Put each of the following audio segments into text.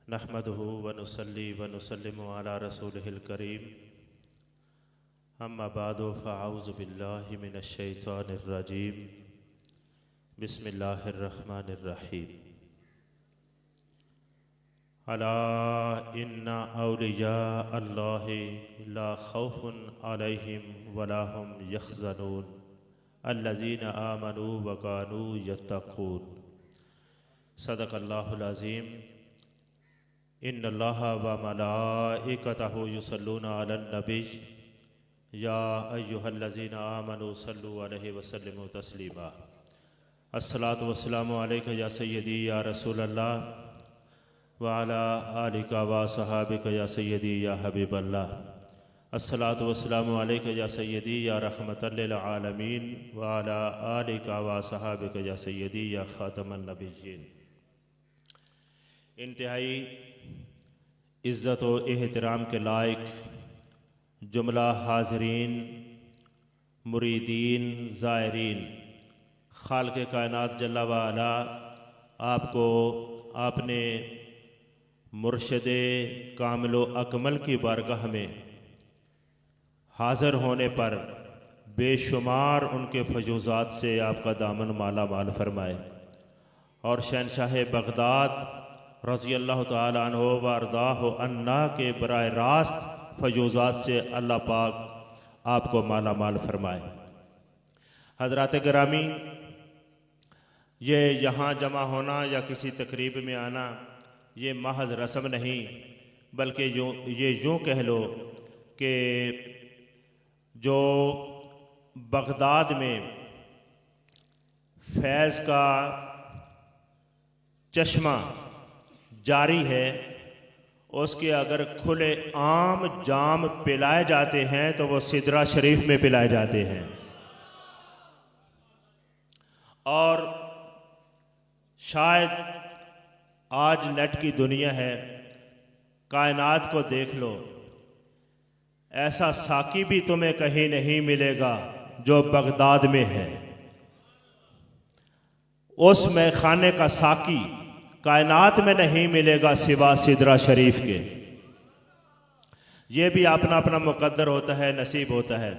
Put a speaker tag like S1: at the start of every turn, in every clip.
S1: नहमदुहु व नुसल्ली व नुसल्लिमु अला रसूलिहिल करीम अम्मा बादु फ़अऊज़ु बिल्लाहि मिनश शैतानिर रजीम बिस्मिल्लाहिर रहमानिर रहीम। अला इन्ना औलिया अल्लाहि ला खौफुन अलैहिम वला हुम यहज़नून अल्लज़ीना आमनू व कानू यत्तक़ून। सदक़ल्लाहुल अज़ीम। इन्नल्लाहा व मलाइकतहु युसल्लूना अलन नबी या अय्युहल्लज़ीना आमनू सल्लु अलैहि व सल्लिमू तस्लीमा। अस्सलातु वस्सलामु अलैका या सय्यदी या रसूलल्लाह व अला आलिका व सहाबिका या सय्यदी या हबीबल्लाह। अस्सलातु वस्सलामु अलैका या सय्यदी या रहमतल लिल आलमीन व अला आलिका व सहाबिका या सय्यदी या खातमन नबिय्यीन। इंतहाई इज़्ज़त व एहतराम के लायक जुमला हाज़रीन, मुरीदीन, ज़ायरीन, खालिक़ कायनात जल्ला व अला आपको आपने मुर्शिदे कामिल व अकमल की बारगाह में हाज़िर होने पर बेशुमार उनके फजूज़ात से आपका दामन माला माल फरमाए और शहनशाह बगदाद रज़ी अल्लाह ताला अन्हु व अर्दाहु अन्ना के बराह रास्त फजूज़ात से अल्लाह पाक आपको माला माल फरमाए। हज़रात गिरामी, ये यहाँ जमा होना या किसी तकरीब में आना ये महज रस्म नहीं, बल्कि ये यूँ कह लो कि जो बगदाद में फैज़ का चश्मा जारी है, उसके अगर खुले आम जाम पिलाए जाते हैं तो वो सिदरा शरीफ में पिलाए जाते हैं। और शायद आज नेट की दुनिया है, कायनात को देख लो, ऐसा साकी भी तुम्हें कहीं नहीं मिलेगा जो बगदाद में है। उस मैखाने का साकी कायनात में नहीं मिलेगा सिवा सिदरा शरीफ के। ये भी अपना अपना मुकद्दर होता है, नसीब होता है।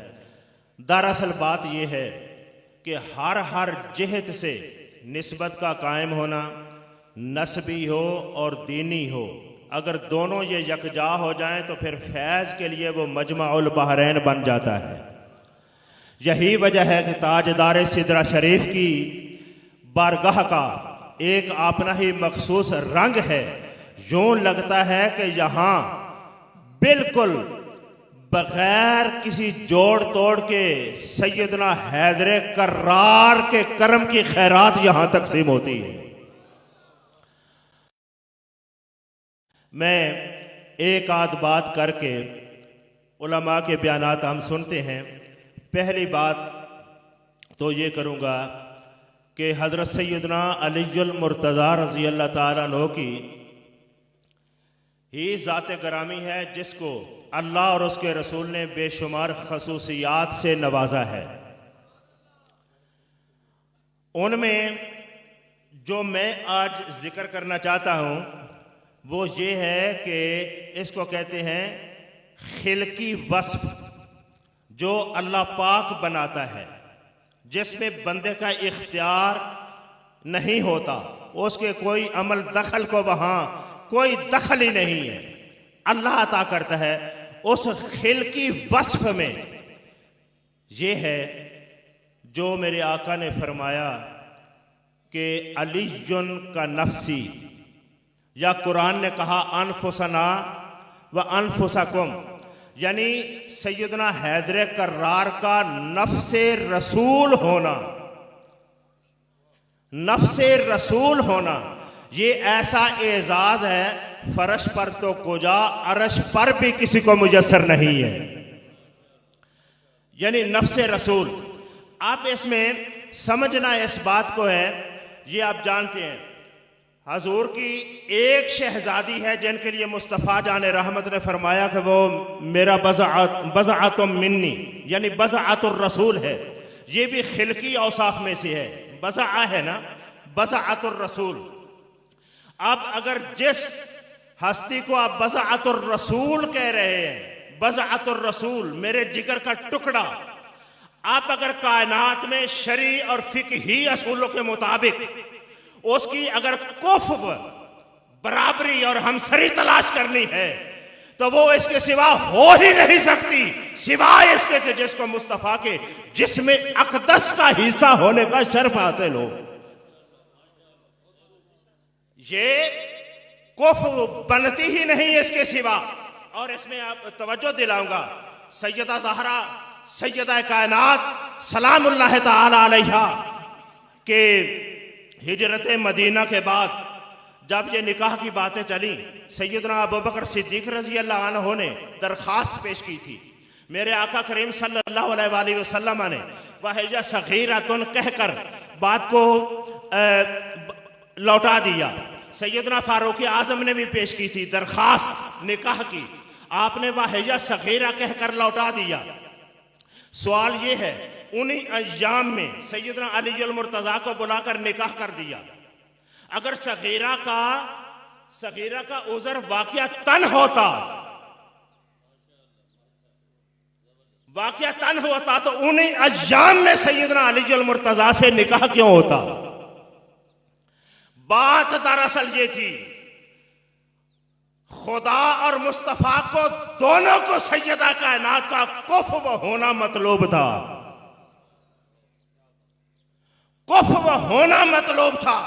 S1: दरअसल बात यह है कि हर जिहत से निस्बत का कायम होना, नस्बी हो और दीनी हो, अगर दोनों ये यकजा हो जाएं तो फिर फैज़ के लिए वो मजमाउल बहरैन बन जाता है। यही वजह है कि ताजदार सिदरा शरीफ की बारगाह का एक अपना ही मखसूस रंग है। यूं लगता है कि यहाँ बिल्कुल बगैर किसी जोड़ तोड़ के सैयदना हैदर कर्रार के करम की खैरात यहाँ तकसीम होती है। मैं एक आध बात करके उलमा के बयानात हम सुनते हैं। पहली बात तो ये करूँगा कि हज़रत सैयदना अलीयुल मुर्तज़ा रज़ी अल्लाह ताला अन्हु की ही ज़ात गिरामी है जिसको अल्लाह और उसके रसूल ने बेशुमार खसूसियात से नवाजा है। उनमें जो मैं आज जिक्र करना चाहता हूँ वो ये है कि इसको कहते हैं खिलकी वस्फ, जो अल्लाह पाक बनाता है, जिसमें बंदे का इख्तियार नहीं होता, उसके कोई अमल दखल को वहाँ कोई दखल ही नहीं है, अल्लाह अता करता है। उस खिलकी वस्फ में ये है जो मेरे आका ने फरमाया कि अलीयुन का नफ्सी, या कुरान ने कहा अनफुसना व अनफुसकुम, यानी सैयदना हैदर कर्रार का नफ्से रसूल होना, नफ्से रसूल होना ये ऐसा एजाज है, फर्श पर तो कुजा अरश पर भी किसी को मुयस्सर नहीं है। यानी नफ्से रसूल। आप इसमें समझना इस बात को है, ये आप जानते हैं हजूर की एक शहजादी है जिनके लिए मुस्तफ़ा जाने रहमत ने फरमाया कि वो मेरा बज़अतुम मिन्नी, यानी बज़अतुर रसूल है। ये भी खिलकी औसाफ में से है, बज़अ है ना, बज़अतुर रसूल। अब अगर जिस हस्ती को आप बज़अतुर रसूल कह रहे हैं, बज़अतुर रसूल, मेरे जिगर का टुकड़ा। आप अगर कायनात में शरी और फिकही असूलों के मुताबिक उसकी अगर कुफ़ बराबरी और हमसरी तलाश करनी है तो वो इसके सिवा हो ही नहीं सकती, सिवाय इसके कि जिसको मुस्तफ़ा के जिसमें अक़दस का हिस्सा होने का शर्फ हासिल हो। ये कुफ़ बनती ही नहीं इसके सिवा। और इसमें आप तवज्जो दिलाऊंगा, सैयदा ज़हरा सैयदा कायनात सलामुल्लाह तआला अलैहा के हिजरत मदीना के बाद जब ये निकाह की बातें चली, सैयदना अबू बकर सिद्दीक़ रज़ी अल्लाह अन्हु ने दरख्वास्त पेश की थी। मेरे आका करीम सल्लल्लाहु अलैहि वसल्लम ने वहिया सगीरतुन कहकर बात को लौटा दिया। सैयदना फारूक आज़म ने भी पेश की थी दरख्वास्त निकाह की, आपने वहिया सगीरा कहकर लौटा दिया। सवाल ये है, उन्हीं अय्याम में सैयदना अली अल मुर्तज़ा को बुलाकर निकाह कर दिया। अगर सगीरा का उज़र वाक़िअतन होता तो उन्हीं अय्याम में सैयदना अली अल मुर्तज़ा से निकाह क्यों होता? बात दरअसल ये थी, खुदा और मुस्तफ़ा को दोनों को सैयदा कायनात का कुफ़ होना मतलूब था, कुफ़ होना मतलूब था।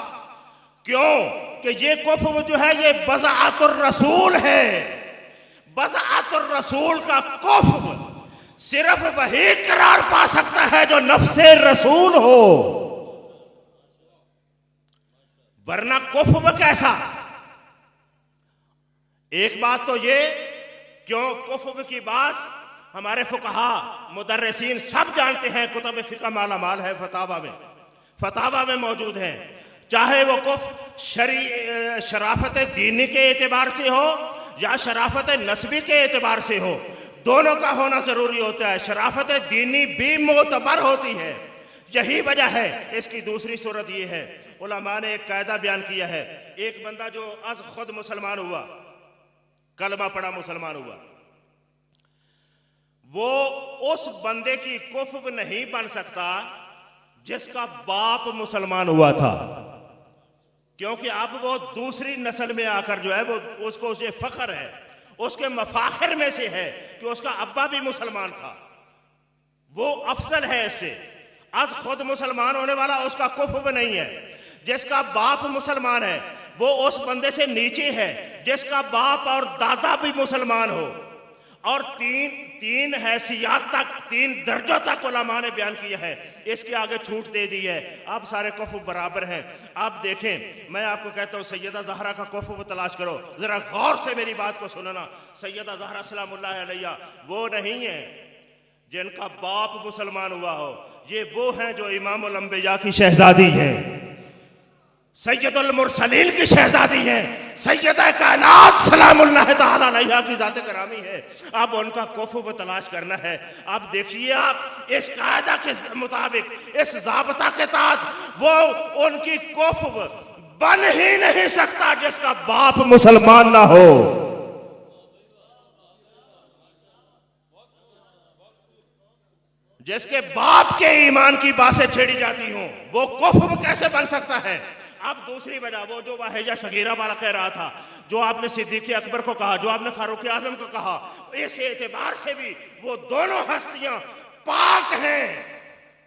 S1: क्यों कि ये कुफ़ जो है ये बज़अतुर रसूल है। बज़अतुर रसूल का कुफ़ सिर्फ वही करार पा सकता है जो नफ्से रसूल हो, वरना कुफ़ कैसा। एक बात तो ये, क्यों कुफ़ की बात हमारे फुक़हा मुदर्रिसीन सब जानते हैं, कुतुब फ़िक़्ह माला माल है, फतावा में मौजूद है। चाहे वो कुफ़ शराफत दीनी के एतबार से हो या शराफत नस्बी के एतबार से हो, दोनों का होना ज़रूरी होता है। शराफत दीनी भी मोतबर होती है, यही वजह है। इसकी दूसरी सूरत ये है, उलमा ने एक कायदा बयान किया है, एक बंदा जो अज़ खुद मुसलमान हुआ, कलमा पढ़ा मुसलमान हुआ, वो उस बंदे की कुफ़ नहीं बन सकता जिसका बाप मुसलमान हुआ था, क्योंकि अब वो दूसरी नस्ल में आकर जो है वो उसको उसे फ़ख्र है, उसके मफाखिर में से है कि उसका अब्बा भी मुसलमान था, वो अफजल है इससे। आज खुद मुसलमान होने वाला उसका कुफ़ नहीं है। जिसका बाप मुसलमान है वो उस बंदे से नीचे है जिसका बाप और दादा भी मुसलमान हो। और तीन हैसियत तक, तीन दर्जों तक उलमा ने बयान किया है, इसके आगे छूट दे दी है। अब सारे कुफ़ बराबर हैं। आप देखें, मैं आपको कहता हूँ सैयदा ज़हरा का कुफ़ तलाश करो, ज़रा गौर से मेरी बात को सुनना। सैयदा ज़हरा सलामुल्लाह अलैहा वो नहीं है जिनका बाप मुसलमान हुआ हो, ये वो हैं जो इमामुल अंबिया की शहजादी है, सैयदुल मुरसलीन की शहजादी है, सैयदा कायनात सलामुल्लाह तआला अलैहा की ज़ात करामी है। अब उनका कुफ़ तलाश करना है। अब देखिए, आप इस कायदा के मुताबिक, इस ज़ाबता के तहत वो उनकी कुफ़ बन ही नहीं सकता जिसका बाप मुसलमान ना हो। जिसके बाप के ईमान की बातें छेड़ी जाती हों, वो कुफ़ कैसे बन सकता है? अब दूसरी वजह, वो जो वाहिया सगीरा वाला कह रहा था, जो आपने सिद्दीक़ अकबर को कहा, जो आपने फारूक आज़म को कहा, इस एतबार से भी वो दोनों हस्तियां पाक हैं।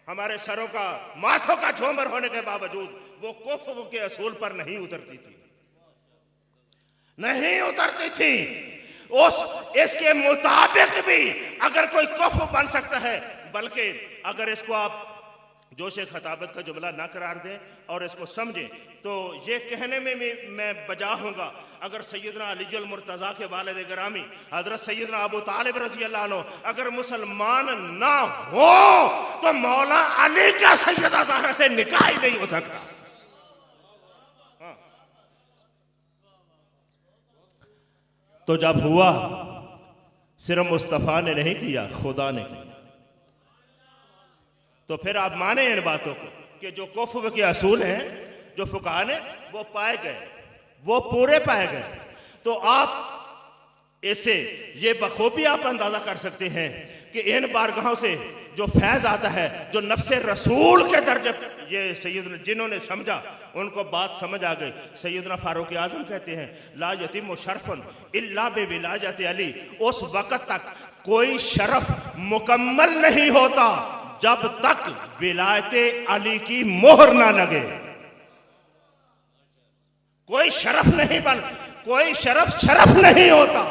S1: हमारे सरों का, माथों का झोंबर होने के बावजूद वो कुफ़ के असूल पर नहीं उतरती थी। इसके मुताबिक भी अगर कोई कुफ़ बन सकता है, बल्कि अगर इसको आप जोशे खताबत का जुमला ना करार दें और इसको समझें, तो ये कहने में मैं बजा हूँगा, अगर सैयदना अली अल मुर्तज़ा के वालिद गिरामी हज़रत सैयदना अबू तालिब रज़ी अल्लाह अन्हु अगर मुसलमान ना हो तो मौला अली का सैयदा ज़हरा से निकाह ही नहीं हो सकता। तो जब हुआ, सिर्फ मुस्तफ़ा ने नहीं किया, खुदा ने किया। तो फिर आप माने इन बातों को कि जो कुफ़ के असूल हैं, जो फुक़हा ने वो पाए गए, वो पूरे पाए गए। तो आप इससे ये बखूबी आप अंदाजा कर सकते हैं कि इन बारगाहों से जो फैज़ आता है, जो नफ्से रसूल के दर्जे, ये सैयदना जिन्होंने समझा उनको बात समझ आ गई। सैयदना फारूक आज़म कहते हैं ला यतीम शरफन इल्ला बिविलायत अली, उस वक़्त तक कोई शरफ मुकम्मल नहीं होता जब तक विलायत अली की मोहर ना लगे। कोई शरफ नहीं, बन कोई शरफ नहीं होता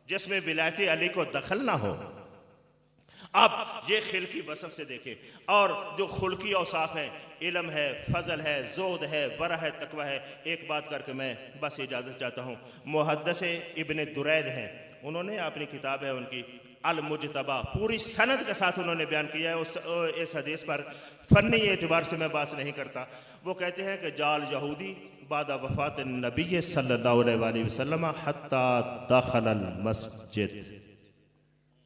S1: जिसमें विलायत अली को दखल ना हो। अब ये खिलकी बसफ से देखें, और जो खुल्की औसाफ हैं, इल्म है, फजल है, जोद है, वरा है, तकवा है। एक बात करके मैं बस इजाज़त चाहता हूँ। मुहद्दिस इब्न दुरैद हैं, उन्होंने अपनी किताब है उनकी अल मुजतबा, पूरी सनद के साथ उन्होंने बयान किया है। इस हदीस पर फ़न्नी एतबार से मैं बात नहीं करता। वो कहते हैं कि जाल यहूदी बाद वफ़ात नबी सल्लल्लाहु अलैहि वसल्लम हत्ता दखलल मस्जिद।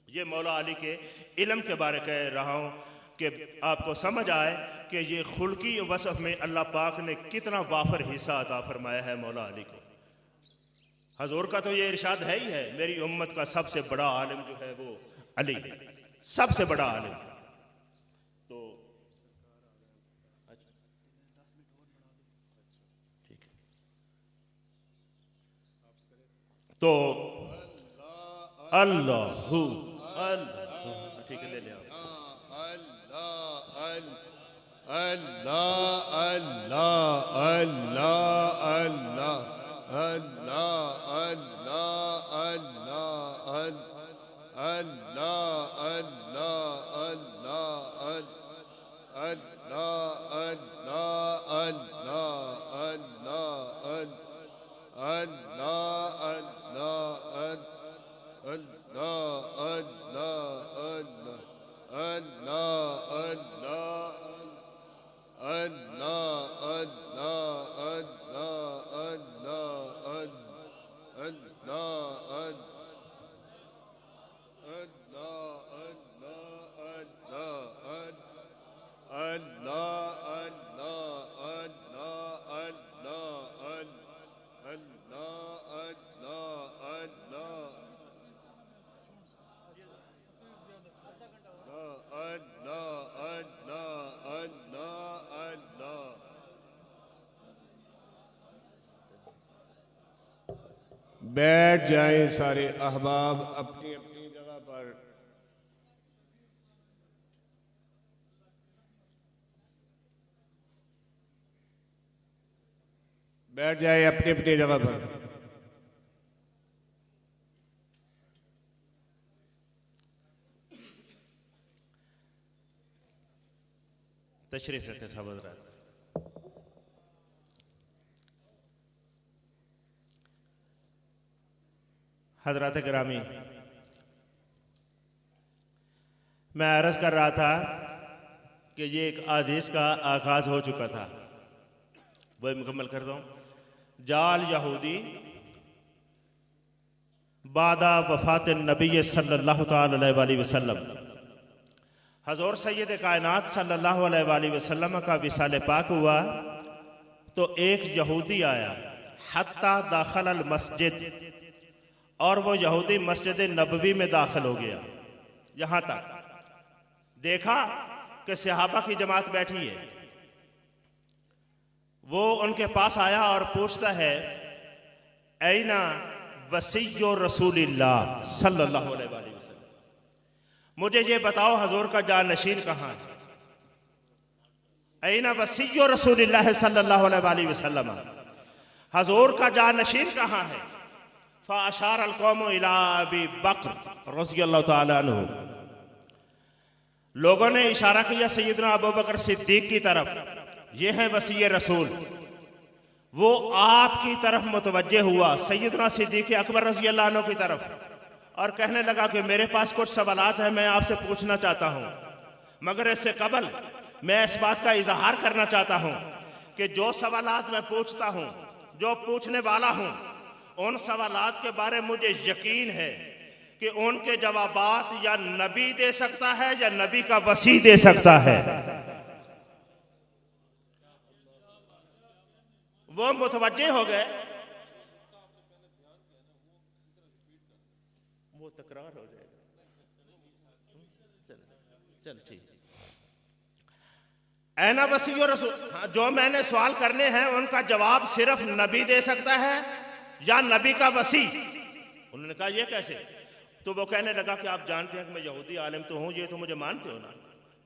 S1: ये मौला अली के इल्म के बारे कह रहा हूँ कि आपको समझ आए कि ये खुल्की वसफ में अल्लाह पाक ने कितना वाफर हिस्सा अता फरमाया है मौला अली को। हजूर का तो ये इरशाद है ही है, मेरी उम्मत का सबसे बड़ा आलिम जो है वो अली, सबसे बड़ा आलिम। तो ठीक है, तो अल्लाहू ठीक है, ले ले
S2: अल्लाह अल्लाह अल्लाह अल्लाह अल्लाह अल्लाह अल्लाह अल्लाह अल्लाह अल्लाह अल्लाह अल्लाह बैठ जाएं सारे अहबाब अपनी अपनी जगह पर। बैठ जाए अपनी अपनी जगह पर।
S1: तशरीफ रखें साहब हज़रात। हजरात गिरामी, मैं अर्ज़ कर रहा था कि ये एक आदेश का आगाज़ हो चुका था, वही मुकम्मल करता हूँ। जाल यहूदी बादा वफ़ात नबी सल्लल्लाहु अलैहि वसल्लम, हज़ूर सैयद कायनात सल्लल्लाहु अलैहि वसल्लम का विसाल पाक हुआ तो एक यहूदी आया, हत्ता दाखल अल मस्जिद, और वो यहूदी मस्जिद नबवी में दाखिल हो गया। यहाँ तक देखा कि सहाबा की जमात बैठी है, वो उनके पास आया और पूछता है ऐना वसीयो रसूलिल्लाह सल्लल्लाहु अलैहि वसल्लम, मुझे ये बताओ हजूर का जानशीन कहाँ है। ऐना वसीयो रसूलिल्लाह सल्लल्लाहु अलैहि वसल्लम, हजूर का जानशीन कहाँ है। फ़अशार अल-कौम इला अबी बकर रज़ियल्लाहु ताला अन्हु, लोगों ने इशारा किया सैयदना अबू बकर सिद्दीक की तरफ, ये है वसी रसूल। वो आपकी तरफ मुतवज्जे हुआ, सैयदना सिद्दीक अकबर रज़ियल्लाहु अन्हु की तरफ, और कहने लगा कि मेरे पास कुछ सवालात हैं, मैं आपसे पूछना चाहता हूँ, मगर इससे कबल मैं इस बात का इजहार करना चाहता हूँ कि जो सवालात मैं पूछता हूँ, जो पूछने वाला हूँ, उन सवालात के बारे में मुझे यकीन है कि उनके जवाबात या नबी दे सकता है या नबी का वसी दे सकता है। वो मुतवज्जे हो गए, तकरार हो जाएगा। चल ठीक। ऐना वसी और रसूल, हाँ, जो मैंने सवाल करने हैं उनका जवाब सिर्फ नबी दे सकता है या नबी का वसी। उन्होंने कहा ये कैसे? तो वो कहने लगा कि आप जानते हैं कि मैं यहूदी आलिम तो हूँ, ये तो मुझे मानते हो ना,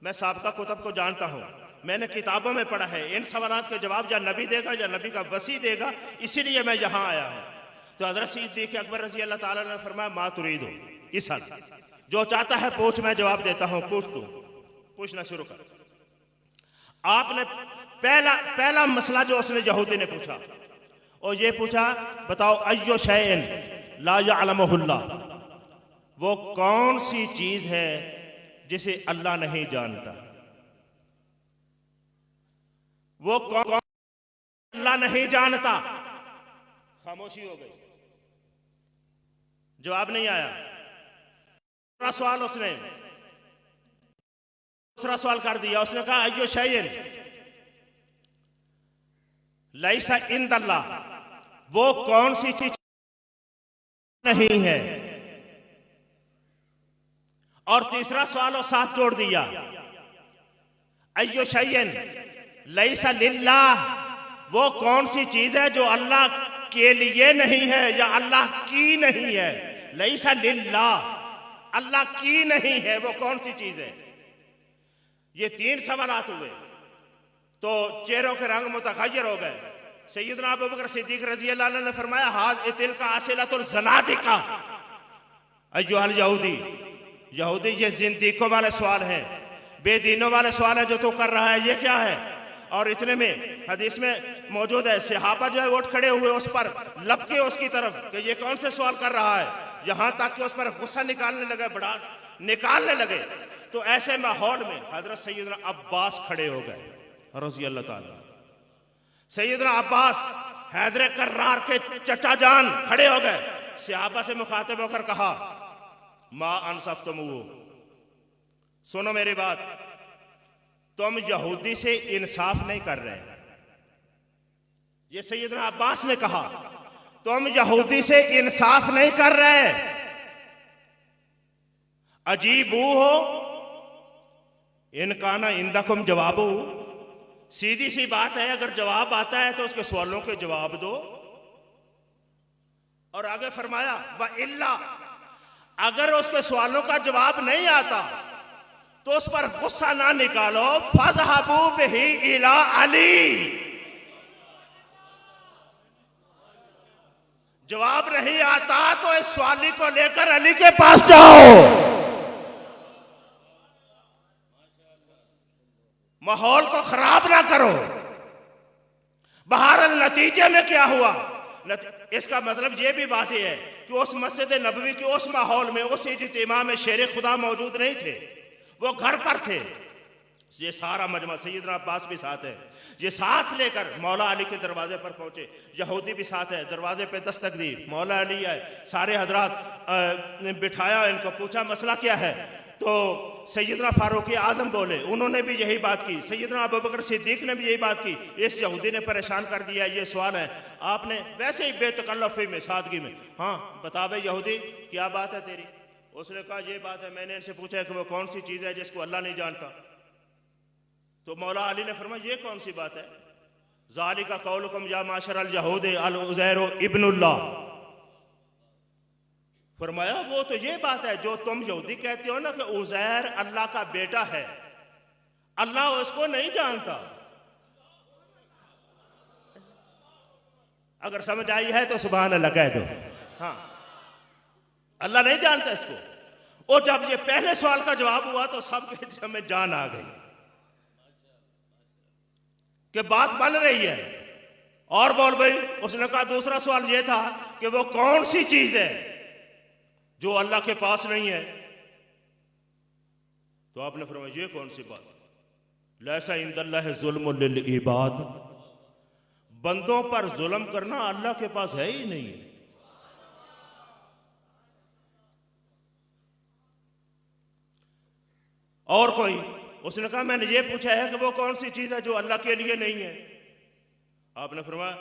S1: मैं साबका कुतुब को जानता हूँ, मैंने किताबों में पढ़ा है, इन सवालात के जवाब या नबी देगा या नबी का वसी देगा, इसीलिए मैं यहाँ आया हूँ। तो हज़रत सिद्दीक़ अकबर रज़ी अल्लाह ताला ने फरमाया मा तुरीदो, इस हद, जो चाहता है पूछ, मैं जवाब देता हूँ, पूछ तू, पूछना शुरू कर। आपने पहला मसला जो उसने यहूदी ने पूछा, और ये पूछा बताओ अय्यो शैइन ला यअलमुहुल्लाह, वो कौन सी चीज है जिसे अल्लाह नहीं जानता? वो कौन अल्लाह नहीं जानता? खामोशी हो गई, जवाब नहीं आया। दूसरा सवाल उसने दूसरा सवाल कर दिया, उसने कहा अय्यो शैइन लैसा इंदल्लाह, वो कौन सी चीज नहीं है? और तीसरा सवाल और साथ जोड़ दिया अय्यो शैइन लैसा लिल्लाह, वो कौन सी चीज है जो अल्लाह के लिए नहीं है या अल्लाह की नहीं है? लैसा लिल्लाह, अल्लाह की नहीं है, वो कौन सी चीज है? ये तीन सवालात हुए तो चेहरों के रंग मुतगय्यर हो गए। सैयदना अबू बकर सिद्दीक रज़ी अल्लाह अन्हु ने फरमाया हाज तिल का आसिलतुल ज़नादिका अय्युहल यहूदी, यहूदी ये जिंदीकों वाले सवाल हैं, बेदीनों वाले सवाल है जो तू कर रहा है, ये क्या है? और इतने में हदीस में मौजूद है, सहाबा जो है उठ खड़े हुए उस पर लपके उसकी तरफ कि ये कौन से सवाल कर रहा है, यहां तक कि उस पर गुस्सा निकालने लगे, बड़ा निकालने लगे। तो ऐसे माहौल में हजरत सैयदना अब्बास खड़े हो गए रज़ी अल्लाह ताला। सैयदना अब्बास हैदर कर्रार के चचा जान खड़े हो गए, सहाबा से मुखातिब होकर कहा मा अनसफ्तमू, सुनो मेरी बात, तुम यहूदी से इंसाफ नहीं कर रहे। ये सैयदना अब्बास ने कहा तुम यहूदी से इंसाफ नहीं कर रहे। अजीबू हो इनकाना इंदकुम जवाबू, सीधी सी बात है, अगर जवाब आता है तो उसके सवालों के जवाब दो। और आगे फरमाया व इल्ला, अगर उसके सवालों का जवाब नहीं आता तो उस पर गुस्सा ना निकालो, फज़हबू बिही इला अली, जवाब नहीं आता तो इस सवाली को लेकर अली के पास जाओ। माहौल को खराब ना करो। बहरहाल नतीजे में क्या हुआ, इसका मतलब यह भी वाज़ेह है कि उस मस्जिद नबवी के उस माहौल में उस इज्तिमा में शेर खुदा मौजूद नहीं थे, वो घर पर थे। ये सारा मजमा सैयदना अब्बास भी साथ है, ये साथ लेकर मौला अली के दरवाजे पर पहुंचे, यहूदी भी साथ है, दरवाजे पे दस्तक दी, मौला अली आए, सारे हजरात ने बिठाया, इनको पूछा मसला क्या है। तो सैयदना फारूक आजम बोले, उन्होंने भी यही बात की, सैयदना अबू बकर सिद्दीक ने भी यही बात की, इस यहूदी ने परेशान कर दिया, ये सवाल है। आपने वैसे ही बेतकल्लुफ़ी में, सादगी में, हाँ बता भाई यहूदी क्या बात है तेरी? उसने कहा ये बात है, मैंने इनसे पूछा है कि वो कौन सी चीज़ है जिसको अल्लाह नहीं जानता। तो मौला अली ने फरमाया ये कौन सी बात है? ज़ालिका कौलुकुम या माशर अल यहूद अल उज़ैर इब्नुल्लाह, फरमाया वो तो ये बात है जो तुम यहूदी कहते हो ना कि उज़ैर अल्लाह का बेटा है, अल्लाह उसको नहीं जानता। अगर समझ आई है तो सुभान अल्लाह कह दो। हाँ, अल्लाह नहीं जानता इसको। और जब ये पहले सवाल का जवाब हुआ तो सबके जिस्म में जान आ गई कि बात बन रही है। और बोल भाई, उसने कहा दूसरा सवाल ये था कि वो कौन सी चीज है जो अल्लाह के पास नहीं है। तो आपने फरमाया ये कौन सी बात? लैसा इंदल्लाह ज़ुल्मुल लिल इबाद, बंदों पर जुल्म करना अल्लाह के पास है ही नहीं है। और कोई? उसने कहा मैंने ये पूछा है कि वो कौन सी चीज है जो अल्लाह के लिए नहीं है। आपने फरमाया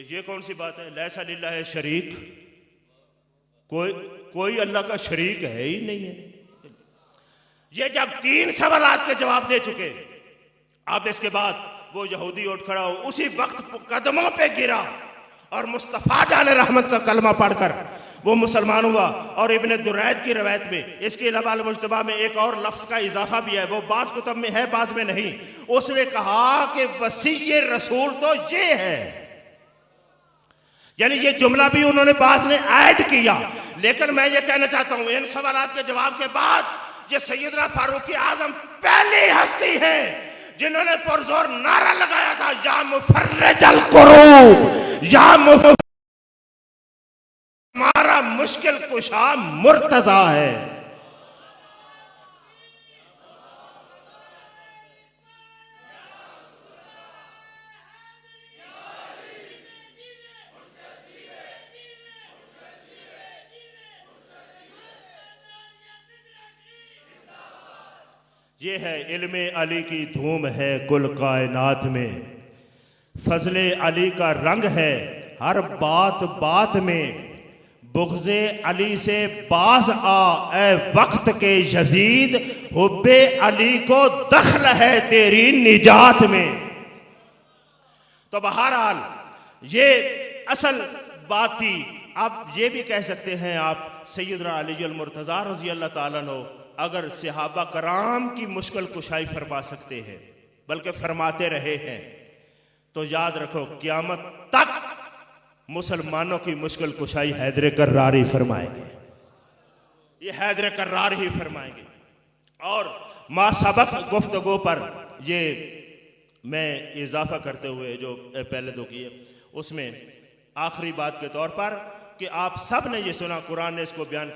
S1: ये कौन सी बात है? लैसा लिल्लाह शरीक, कोई अल्लाह का शरीक है ही नहीं है। ये जब 3 सवालात के जवाब दे चुके, अब इसके बाद वो यहूदी उठ खड़ा हो, उसी वक्त कदमों पे गिरा और मुस्तफ़ा जाने रहमत का कलमा पढ़कर वो मुसलमान हुआ। और इब्ने दुरैद की रवायत में इसके अलावा अल-मुज्तबा में एक और लफ्ज़ का इजाफा भी है, वो बाज़ कुतुब में है बाज़ में नहीं। उसने कहा कि वसीय रसूल तो ये है, यानी ये जुमला भी उन्होंने बाज़ ने ऐड किया। लेकिन मैं ये कहना चाहता हूं, इन सवालात के जवाब के बाद ये सैयदना फारूक आज़म पहली हस्ती है जिन्होंने पुरजोर नारा लगाया था, या मुफर्रिजल कुरूब, या हमारा मुश्किल कुशा मुर्तजा है। ये है इल्मे अली की धूम है कुल कायनात में, फजले अली का रंग है हर बात बात में, बुग़्ज़े अली से बाज आ ए वक्त के यजीद, हुब्बे अली को दखल है तेरी निजात में। तो बहरहाल ये असल बात थी। अब ये भी कह सकते हैं आप, सैयदना अली अल मुर्तज़ा रज़ी अल्लाह ताला अन्हु अगर सहाबा कराम की मुश्किल कुशाई फरमा सकते हैं, बल्कि फरमाते रहे हैं, तो याद रखो क़यामत तक मुसलमानों की मुश्किल कुशाई हैदर कर्रार ही फरमाएंगे। ये हैदर कर्रार ही फरमाएंगे। और मा सबक गुफ्तगू पर ये मैं इजाफा करते हुए जो पहले दो किए, उसमें आखिरी बात के तौर पर कि आप सब ने ये सुना, कुरान ने इसको बयान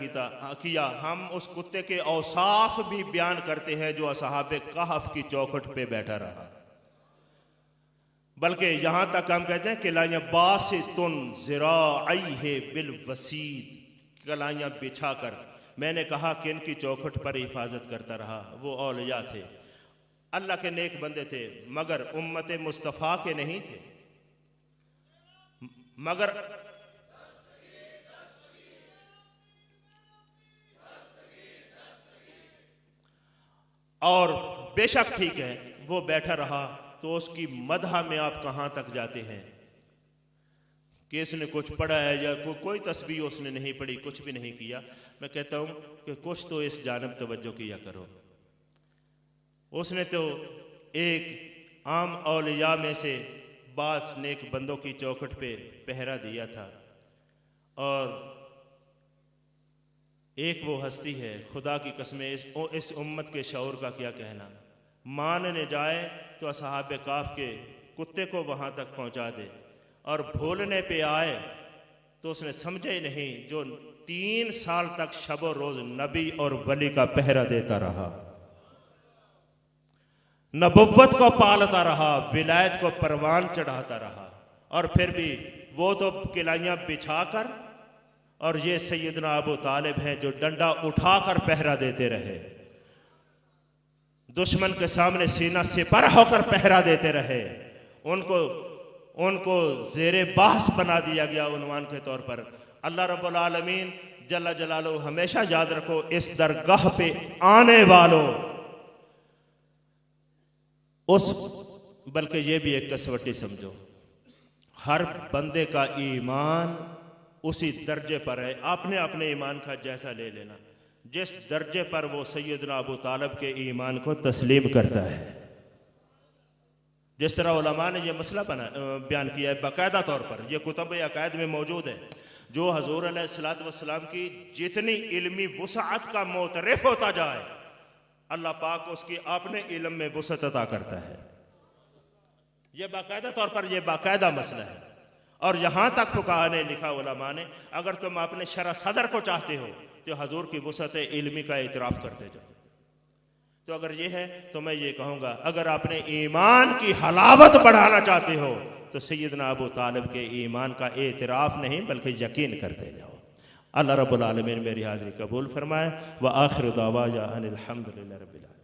S1: किया, हम उस कुत्ते के औसाफ भी बयान करते हैं जो असहाबे कहफ की चौखट पे बैठा रहा। बल्कि यहां तक हम कहते हैं कि लाइयां बासितुन ज़िराइहे बिल वसीद, कलाइयां बिछा कर, मैंने कहा कि इनकी चौखट पर हिफाजत करता रहा। वो औलिया थे, अल्लाह के नेक बंदे थे, मगर उम्मत मुस्तफ़ा के नहीं थे। मगर और बेशक ठीक है वो बैठा रहा, तो उसकी मदहा में आप कहां तक जाते हैं कि इसने कुछ पढ़ा है या कोई तस्बीह उसने नहीं पढ़ी, कुछ भी नहीं किया। मैं कहता हूं कि कुछ तो इस जानब तवज्जो किया करो। उसने तो एक आम औलिया में से बास नेक बंदों की चौखट पे पहरा दिया था, और एक वो हस्ती है, खुदा की कसमें इस उम्मत के शऊर का क्या कहना। मानने जाए तो असहाबे काफ के कुत्ते को वहाँ तक पहुँचा दे, और भूलने पे आए तो उसने समझे ही नहीं, जो 3 साल तक शबो रोज़ नबी और वली का पहरा देता रहा, नबुव्वत को पालता रहा, विलायत को परवान चढ़ाता रहा, और फिर भी वो तो किलाइयाँ बिछा कर, और ये सैयदना अबू तालिब हैं जो डंडा उठाकर पहरा देते रहे, दुश्मन के सामने सीना सिपर होकर पहरा देते रहे। उनको ज़ेरे बहस बना दिया गया उन्वान के तौर पर। अल्लाह रब्बुल आलमीन जल्ला जलालुहु हमेशा याद रखो, इस दरगाह पे आने वालों बल्कि ये भी एक कसवटी समझो, हर बंदे का ईमान उसी दर्जे पर है। आपने अपने ईमान का जायजा ले लेना, जिस दर्जे पर वो सैयदना अबू तालिब के ईमान को तस्लीम करता है। जिस तरह उलमा ने यह मसला बयान किया है बाकायदा तौर पर, यह कुतुब अकायद में मौजूद है, जो हजूर अलैहिस्सलातु वस्सलाम की जितनी इल्मी वुसअत का मोतरफ होता जाए, अल्लाह पाक उसकी अपने इल्म में वुसअत अता करता है। यह बाकायदा तौर पर यह बाकायदा मसला है। और यहाँ तक फुकाहा ने लिखा, उलमा ने, अगर तुम अपने शरह सदर को चाहते हो तो हजूर की वुसअत इल्मी का इतराफ़ करते जाओ। तो अगर ये है तो मैं ये कहूँगा, अगर आपने ईमान की हलावत बढ़ाना चाहते हो तो सैयदना अबू तालिब के ईमान का एतराफ़ नहीं बल्कि यकीन करते जाओ। अल्लाह रब्बुल आलमीन मेरी हाज़िरी कबूल फरमाए। व आखिर दावाना अनिल हम्दुलिल्लाहि रब्बिल आलमीन।